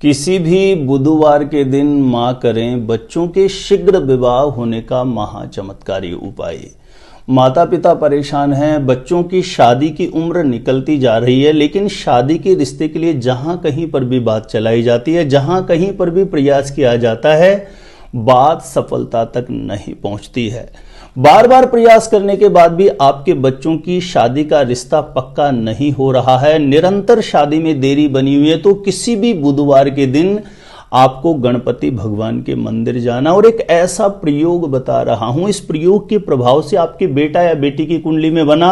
किसी भी बुधवार के दिन मां करें बच्चों के शीघ्र विवाह होने का महाचमत्कारी उपाय। माता पिता परेशान हैं, बच्चों की शादी की उम्र निकलती जा रही है, लेकिन शादी के रिश्ते के लिए जहां कहीं पर भी बात चलाई जाती है, जहां कहीं पर भी प्रयास किया जाता है, बात सफलता तक नहीं पहुंचती है। बार बार प्रयास करने के बाद भी आपके बच्चों की शादी का रिश्ता पक्का नहीं हो रहा है, निरंतर शादी में देरी बनी हुई है, तो किसी भी बुधवार के दिन आपको गणपति भगवान के मंदिर जाना और एक ऐसा प्रयोग बता रहा हूं। इस प्रयोग के प्रभाव से आपके बेटा या बेटी की कुंडली में बना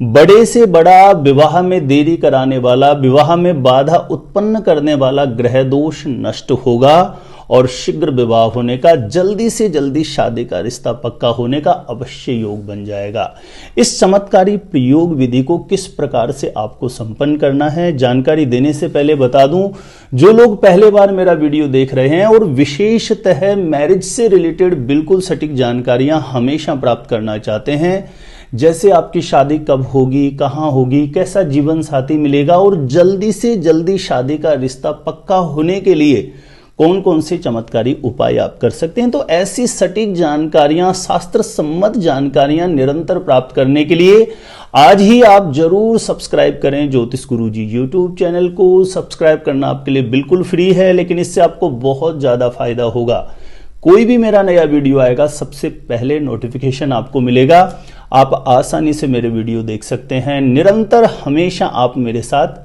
बड़े से बड़ा विवाह में देरी कराने वाला, विवाह में बाधा उत्पन्न करने वाला ग्रह दोष नष्ट होगा और शीघ्र विवाह होने का, जल्दी से जल्दी शादी का रिश्ता पक्का होने का अवश्य योग बन जाएगा। इस चमत्कारी प्रयोग विधि को किस प्रकार से आपको संपन्न करना है, जानकारी देने से पहले बता दूं, जो लोग पहले बार मेरा वीडियो देख रहे हैं और विशेषतः मैरिज से रिलेटेड बिल्कुल सटीक जानकारियां हमेशा प्राप्त करना चाहते हैं, जैसे आपकी शादी कब होगी, कहां होगी, कैसा जीवन साथी मिलेगा और जल्दी से जल्दी शादी का रिश्ता पक्का होने के लिए कौन कौन से चमत्कारी उपाय आप कर सकते हैं, तो ऐसी सटीक जानकारियां, शास्त्र सम्मत जानकारियां निरंतर प्राप्त करने के लिए आज ही आप जरूर सब्सक्राइब करें ज्योतिष गुरुजी यूट्यूब चैनल को। सब्सक्राइब करना आपके लिए बिल्कुल फ्री है, लेकिन इससे आपको बहुत ज्यादा फायदा होगा। कोई भी मेरा नया वीडियो आएगा सबसे पहले नोटिफिकेशन आपको मिलेगा, आप आसानी से मेरे वीडियो देख सकते हैं, निरंतर हमेशा आप मेरे साथ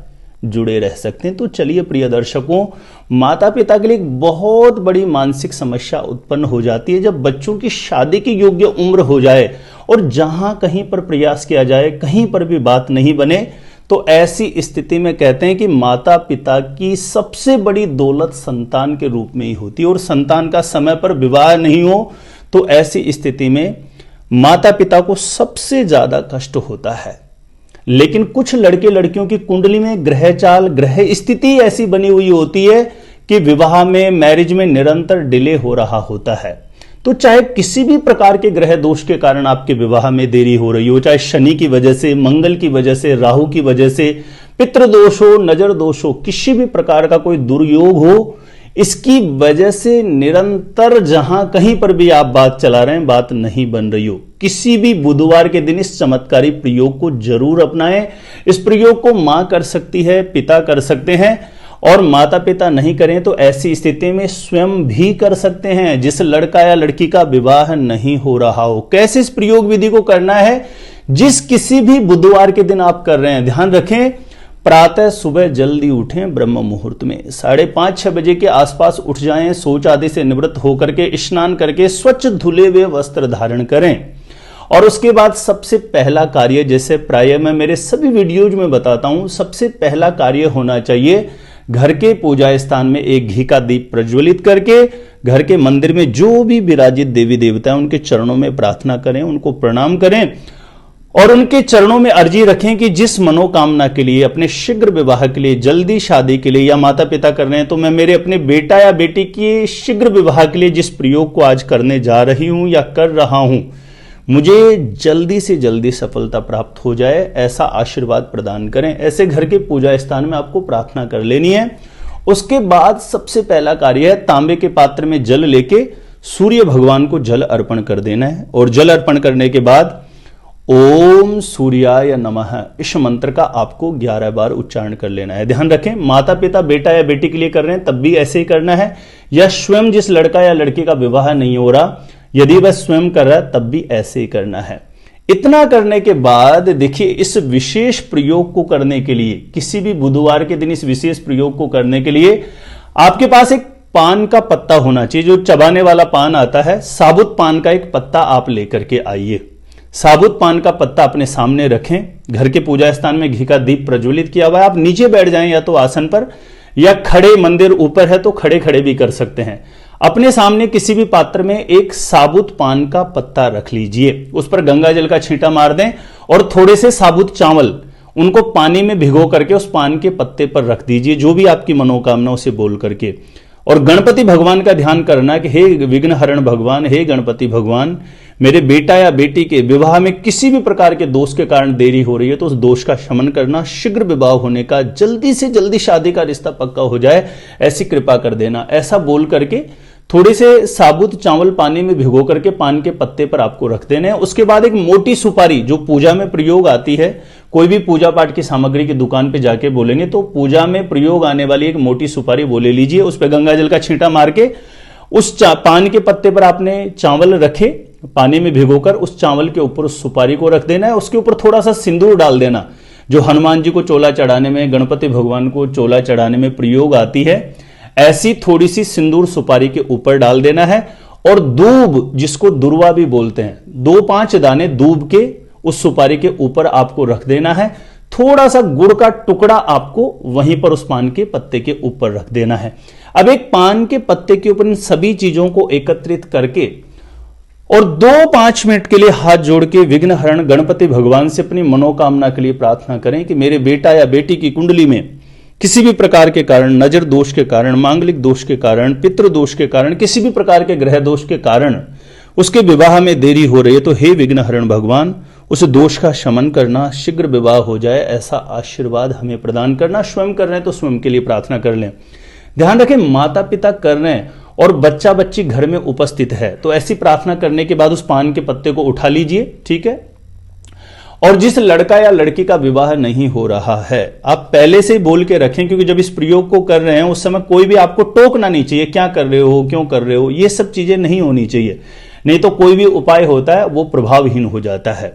जुड़े रह सकते हैं। तो चलिए प्रिय दर्शकों, माता पिता के लिए एक बहुत बड़ी मानसिक समस्या उत्पन्न हो जाती है जब बच्चों की शादी की योग्य उम्र हो जाए और जहां कहीं पर प्रयास किया जाए, कहीं पर भी बात नहीं बने, तो ऐसी स्थिति में कहते हैं कि माता पिता की सबसे बड़ी दौलत संतान के रूप में ही होती है और संतान का समय पर विवाह नहीं हो तो ऐसी स्थिति में माता पिता को सबसे ज्यादा कष्ट होता है। लेकिन कुछ लड़के लड़कियों की कुंडली में ग्रह चाल, ग्रह स्थिति ऐसी बनी हुई होती है कि विवाह में, मैरिज में निरंतर डिले हो रहा होता है। तो चाहे किसी भी प्रकार के ग्रह दोष के कारण आपके विवाह में देरी हो रही हो, चाहे शनि की वजह से, मंगल की वजह से, राहु की वजह से, पितृदोष हो, नजर दोष हो, किसी भी प्रकार का कोई दुर्योग हो, इसकी वजह से निरंतर जहां कहीं पर भी आप बात चला रहे हैं, बात नहीं बन रही हो, किसी भी बुधवार के दिन इस चमत्कारी प्रयोग को जरूर अपनाएं। इस प्रयोग को मां कर सकती है, पिता कर सकते हैं, और माता पिता नहीं करें तो ऐसी स्थिति में स्वयं भी कर सकते हैं, जिस लड़का या लड़की का विवाह नहीं हो रहा हो। कैसे इस प्रयोग विधि को करना है, जिस किसी भी बुधवार के दिन आप कर रहे हैं, ध्यान रखें, प्रातः सुबह जल्दी उठें, ब्रह्म मुहूर्त में 5:30-6 बजे के आसपास उठ जाएं, शौच आदि से निवृत्त होकर के स्नान करके स्वच्छ धुले हुए वस्त्र धारण करें और उसके बाद सबसे पहला कार्य, जैसे प्रायः मैं मेरे सभी वीडियोज में बताता हूं, सबसे पहला कार्य होना चाहिए घर के पूजा स्थान में एक घी का दीप प्रज्वलित करके घर के मंदिर में जो भी विराजित देवी देवता हैं उनके चरणों में प्रार्थना करें, उनको प्रणाम करें और उनके चरणों में अर्जी रखें कि जिस मनोकामना के लिए, अपने शीघ्र विवाह के लिए, जल्दी शादी के लिए, या माता पिता कर रहे हैं तो मैं मेरे अपने बेटा या बेटी के शीघ्र विवाह के लिए जिस प्रयोग को आज करने जा रही हूं या कर रहा हूं, मुझे जल्दी से जल्दी सफलता प्राप्त हो जाए, ऐसा आशीर्वाद प्रदान करें। ऐसे घर के पूजा स्थान में आपको प्रार्थना कर लेनी है। उसके बाद सबसे पहला कार्य है, तांबे के पात्र में जल लेके सूर्य भगवान को जल अर्पण कर देना है और जल अर्पण करने के बाद ओम सूर्याय नमः इस मंत्र का आपको 11 बार उच्चारण कर लेना है। ध्यान रखें, माता पिता बेटा या बेटी के लिए कर रहे हैं तब भी ऐसे ही करना है, या स्वयं जिस लड़का या लड़की का विवाह नहीं हो रहा, यदि वह स्वयं कर रहा है तब भी ऐसे ही करना है। इतना करने के बाद देखिए, इस विशेष प्रयोग को करने के लिए, किसी भी बुधवार के दिन इस विशेष प्रयोग को करने के लिए आपके पास एक पान का पत्ता होना चाहिए, जो चबाने वाला पान आता है, साबुत पान का एक पत्ता आप लेकर के आइए। साबुत पान का पत्ता अपने सामने रखें, घर के पूजा स्थान में घी का दीप प्रज्वलित किया हुआ है, आप नीचे बैठ जाएं या तो आसन पर, या खड़े, मंदिर ऊपर है तो खड़े खड़े भी कर सकते हैं। अपने सामने किसी भी पात्र में एक साबुत पान का पत्ता रख लीजिए, उस पर गंगा जल का छींटा मार दें और थोड़े से साबुत चावल, उनको पानी में भिगो करके उस पान के पत्ते पर रख दीजिए, जो भी आपकी मनोकामना उसे बोल करके, और गणपति भगवान का ध्यान करना कि हे विघ्नहरण भगवान, हे गणपति भगवान, मेरे बेटा या बेटी के विवाह में किसी भी प्रकार के दोष के कारण देरी हो रही है तो उस दोष का शमन करना, शीघ्र विवाह होने का, जल्दी से जल्दी शादी का रिश्ता पक्का हो जाए, ऐसी कृपा कर देना। ऐसा बोल करके थोड़े से साबुत चावल पानी में भिगो करके पान के पत्ते पर आपको रख देने हैं। उसके बाद एक मोटी सुपारी जो पूजा में प्रयोग आती है, कोई भी पूजा पाठ की सामग्री की दुकान पे जाके बोलेंगे तो पूजा में प्रयोग आने वाली एक मोटी सुपारी वो ले लीजिए। उस पर गंगा जल का छींटा मार के उस पान के पत्ते पर आपने चावल रखे, पानी में भिगोकर उस चावल के ऊपर उस सुपारी को रख देना है। उसके ऊपर थोड़ा सा सिंदूर डाल देना, जो हनुमान जी को चोला चढ़ाने में, गणपति भगवान को चोला चढ़ाने में प्रयोग आती है, ऐसी थोड़ी सी सिंदूर सुपारी के ऊपर डाल देना है। और दूब, जिसको दुर्वा भी बोलते हैं, 2-5 दाने दूब के उस सुपारी के ऊपर आपको रख देना है। थोड़ा सा गुड़ का टुकड़ा आपको वहीं पर उस पान के पत्ते के ऊपर रख देना है। अब एक पान के पत्ते के ऊपर इन सभी चीजों को एकत्रित करके और 2-5 मिनट के लिए हाथ जोड़ के विघ्नहरण गणपति भगवान से अपनी मनोकामना के लिए प्रार्थना करें कि मेरे बेटा या बेटी की कुंडली में किसी भी प्रकार के कारण, नजर दोष के कारण, मांगलिक दोष के कारण, पितृ दोष के कारण, किसी भी प्रकार के ग्रह दोष के कारण उसके विवाह में देरी हो रही है तो हे विघ्नहरण भगवान, उस दोष का शमन करना, शीघ्र विवाह हो जाए, ऐसा आशीर्वाद हमें प्रदान करना। स्वयं कर रहे हैं तो स्वयं के लिए प्रार्थना कर लें। ध्यान रखें, माता पिता कर रहे हैं और बच्चा बच्ची घर में उपस्थित है तो ऐसी प्रार्थना करने के बाद उस पान के पत्ते को उठा लीजिए, ठीक है। और जिस लड़का या लड़की का विवाह नहीं हो रहा है, आप पहले से ही बोल के रखें, क्योंकि जब इस प्रयोग को कर रहे हैं उस समय कोई भी आपको टोकना नहीं चाहिए, क्या कर रहे हो, क्यों कर रहे हो, ये सब चीजें नहीं होनी चाहिए, नहीं तो कोई भी उपाय होता है वो प्रभावहीन हो जाता है।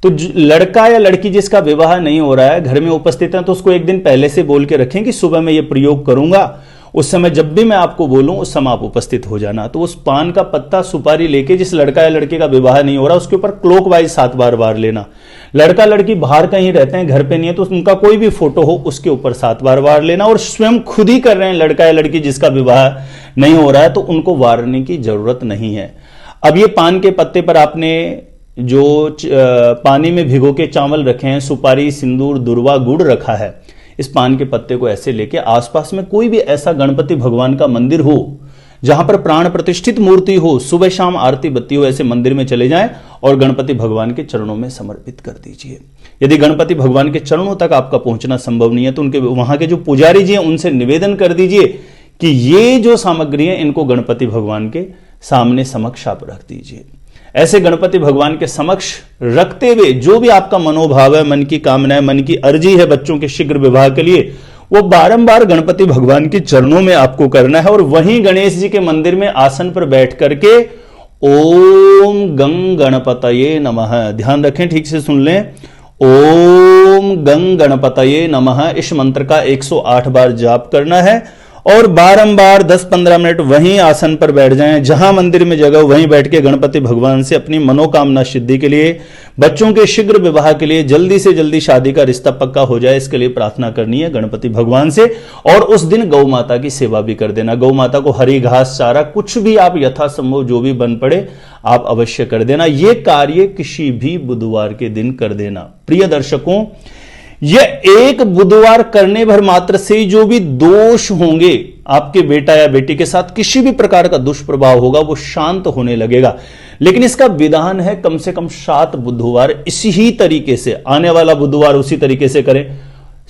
तो लड़का या लड़की जिसका विवाह नहीं हो रहा है, घर में उपस्थित है, तो उसको एक दिन पहले से बोल के रखें कि सुबह मैं ये प्रयोग करूंगा, उस समय जब भी मैं आपको बोलूं उस समय आप उपस्थित हो जाना। तो उस पान का पत्ता सुपारी लेके जिस लड़का या लड़के का विवाह नहीं हो रहा उसके ऊपर क्लॉकवाइज 7 बार वार लेना। लड़का लड़की बाहर कहीं रहते हैं, घर पे नहीं है, तो उनका कोई भी फोटो हो उसके ऊपर 7 बार वार लेना। और स्वयं खुद ही कर रहे हैं लड़का या लड़की जिसका विवाह नहीं हो रहा है तो उनको वारने की जरूरत नहीं है। अब ये पान के पत्ते पर आपने जो पानी में भिगो के चावल रखे हैं, सुपारी, सिंदूर, दुर्वा, गुड़ रखा है, इस पान के पत्ते को ऐसे लेके आसपास में कोई भी ऐसा गणपति भगवान का मंदिर हो जहां पर प्राण प्रतिष्ठित मूर्ति हो, सुबह शाम आरती बत्ती हो, ऐसे मंदिर में चले जाएं और गणपति भगवान के चरणों में समर्पित कर दीजिए। यदि गणपति भगवान के चरणों तक आपका पहुंचना संभव नहीं है तो उनके वहां के जो पुजारी जी हैं उनसे निवेदन कर दीजिए कि ये जो सामग्री है इनको गणपति भगवान के सामने समक्ष आप रख दीजिए। ऐसे गणपति भगवान के समक्ष रखते हुए जो भी आपका मनोभाव है, मन की कामना है, मन की अर्जी है बच्चों के शीघ्र विवाह के लिए, वो बारंबार गणपति भगवान के चरणों में आपको करना है। और वहीं गणेश जी के मंदिर में आसन पर बैठ करके ओम गं गणपतये नमः, ध्यान रखें, ठीक से सुन लें, ओम गं गणपतये नमः, इस मंत्र का 108 बार जाप करना है। और बारंबार 10-15 मिनट वहीं आसन पर बैठ जाएं, जहां मंदिर में जगह वहीं बैठ के गणपति भगवान से अपनी मनोकामना सिद्धि के लिए, बच्चों के शीघ्र विवाह के लिए, जल्दी से जल्दी शादी का रिश्ता पक्का हो जाए, इसके लिए प्रार्थना करनी है गणपति भगवान से। और उस दिन गौ माता की सेवा भी कर देना। गौ माता को हरी घास, चारा, कुछ भी आप यथासंभव जो भी बन पड़े आप अवश्य कर देना। यह कार्य किसी भी बुधवार के दिन कर देना। प्रिय दर्शकों, यह एक बुधवार करने भर मात्र से जो भी दोष होंगे आपके बेटा या बेटी के साथ, किसी भी प्रकार का दुष्प्रभाव होगा वो शांत होने लगेगा। लेकिन इसका विधान है कम से कम 7 बुधवार इसी ही तरीके से, आने वाला बुधवार उसी तरीके से करें।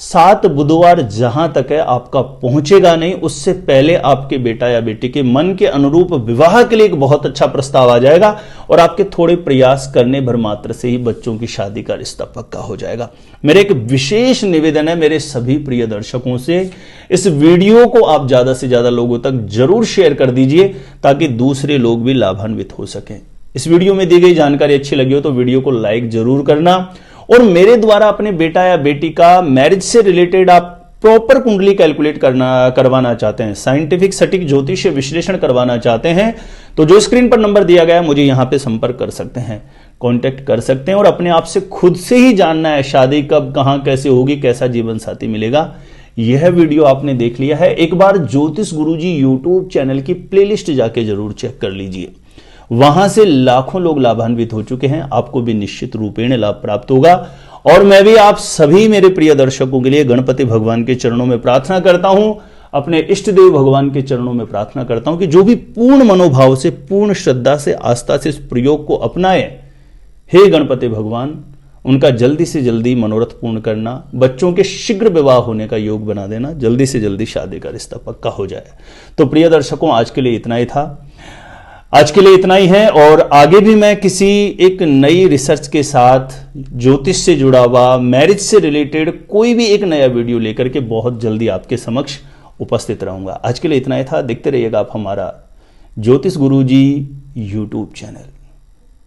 7 बुधवार जहां तक है आपका पहुंचेगा नहीं, उससे पहले आपके बेटा या बेटी के मन के अनुरूप विवाह के लिए एक बहुत अच्छा प्रस्ताव आ जाएगा और आपके थोड़े प्रयास करने भर मात्र से ही बच्चों की शादी का रिश्ता पक्का हो जाएगा। मेरे एक विशेष निवेदन है मेरे सभी प्रिय दर्शकों से, इस वीडियो को आप ज्यादा से ज्यादा लोगों तक जरूर शेयर कर दीजिए ताकि दूसरे लोग भी लाभान्वित हो सकें। इस वीडियो में दी गई जानकारी अच्छी लगी हो तो वीडियो को लाइक जरूर करना। और मेरे द्वारा अपने बेटा या बेटी का मैरिज से रिलेटेड आप प्रॉपर कुंडली कैलकुलेट करवाना चाहते हैं, साइंटिफिक सटीक ज्योतिष विश्लेषण करवाना चाहते हैं, तो जो स्क्रीन पर नंबर दिया गया है मुझे यहां पे संपर्क कर सकते हैं, कांटेक्ट कर सकते हैं। और अपने आप से खुद से ही जानना है शादी कब, कहां, कैसे होगी, कैसा जीवन साथी मिलेगा। यह वीडियो आपने देख लिया है, एक बार ज्योतिष गुरुजी यूट्यूब चैनल की प्लेलिस्ट जाके जरूर चेक कर लीजिए। वहां से लाखों लोग लाभान्वित हो चुके हैं, आपको भी निश्चित रूपेण लाभ प्राप्त होगा। और मैं भी आप सभी मेरे प्रिय दर्शकों के लिए गणपति भगवान के चरणों में प्रार्थना करता हूं, अपने इष्ट देव भगवान के चरणों में प्रार्थना करता हूं कि जो भी पूर्ण मनोभाव से, पूर्ण श्रद्धा से, आस्था से इस प्रयोग को अपनाए, हे गणपति भगवान, उनका जल्दी से जल्दी मनोरथ पूर्ण करना, बच्चों के शीघ्र विवाह होने का योग बना देना, जल्दी से जल्दी शादी का रिश्ता पक्का हो जाए। तो प्रिय दर्शकों, आज के लिए इतना ही था, आज के लिए इतना ही है। और आगे भी मैं किसी एक नई रिसर्च के साथ, ज्योतिष से जुड़ा हुआ, मैरिज से रिलेटेड कोई भी एक नया वीडियो लेकर के बहुत जल्दी आपके समक्ष उपस्थित रहूंगा। आज के लिए इतना ही था। देखते रहिएगा आप हमारा ज्योतिष गुरुजी यूट्यूब चैनल।